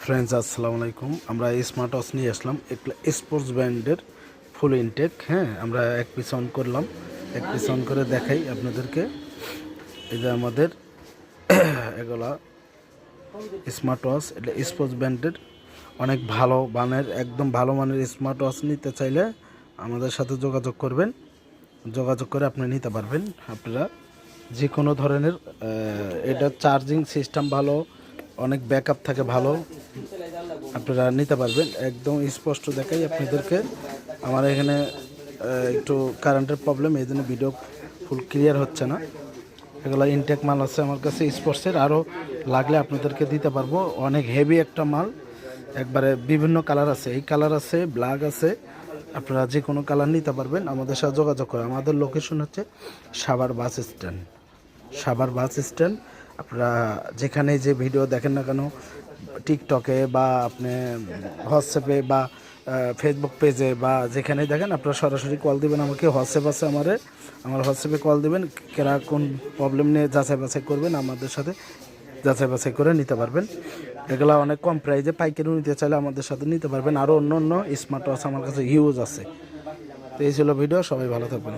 Friends আসসালামু আলাইকুম। আমরা স্মার্ট ওয়াচ নিয়ে আসলাম একটা স্পোর্টস ব্র্যান্ডের ফুল ইনটেক। হ্যাঁ, আমরা এক পিস অন করলাম, এক পিস অন করে দেখাই আপনাদেরকে। এই যে আমাদের এগুলা স্মার্ট ওয়াচ, এটা স্পোর্টস ব্র্যান্ডের অনেক ভালো মানের, একদম ভালো মানের স্মার্ট ওয়াচ নিতে চাইলে আমাদের সাথে যোগাযোগ করবেন। যোগাযোগ করে আপনি নিতে পারবেন। আপনারা যে কোনো ধরনের এটা চার্জিং সিস্টেম ভালো, অনেক ব্যাকআপ থাকে ভালো, আপনারা নিতে পারবেন। একদম স্পষ্ট দেখাই আপনাদেরকে। আমার এখানে একটু কারেন্টের প্রবলেম, এই জন্য ভিডিও ফুল ক্লিয়ার হচ্ছে না। এগুলো ইনটেক মাল আছে আমার কাছে স্পোর্টসের, আরও লাগলে আপনাদেরকে দিতে পারবো। অনেক হেভি একটা মাল, একবারে বিভিন্ন কালার আছে, এই কালার আছে, ব্ল্যাক আছে, আপনারা যে কোনো কালার নিতে পারবেন। আমাদের সাথে যোগাযোগ করে। আমাদের লোকেশন হচ্ছে Savar bus stand. Savar bus stand. আপনারা যেখানে যে ভিডিও দেখেন না কেন, টিকটকে বা আপনি হোয়াটসঅ্যাপে বা ফেসবুক পেজে বা যেখানেই দেখেন, আপনারা সরাসরি কল দিবেন আমাকে। হোয়াটসঅ্যাপ আছে আমার হোয়াটসঅ্যাপে কল দিবেন। কেরা কোন প্রবলেম নিয়ে যাচাই বাছাই করবেন, আমাদের সাথে যাচাই বাছাই করে নিতে পারবেন। এগুলো অনেক কম প্রাইজে পাইকারি নিতে চাইলে আমাদের সাথে নিতে পারবেন। আরও অন্য অন্য স্মার্ট ওয়াচ আমার কাছে হিউজ আছে। তো এই ছিল ভিডিও। সবাই ভালো থাকবেন।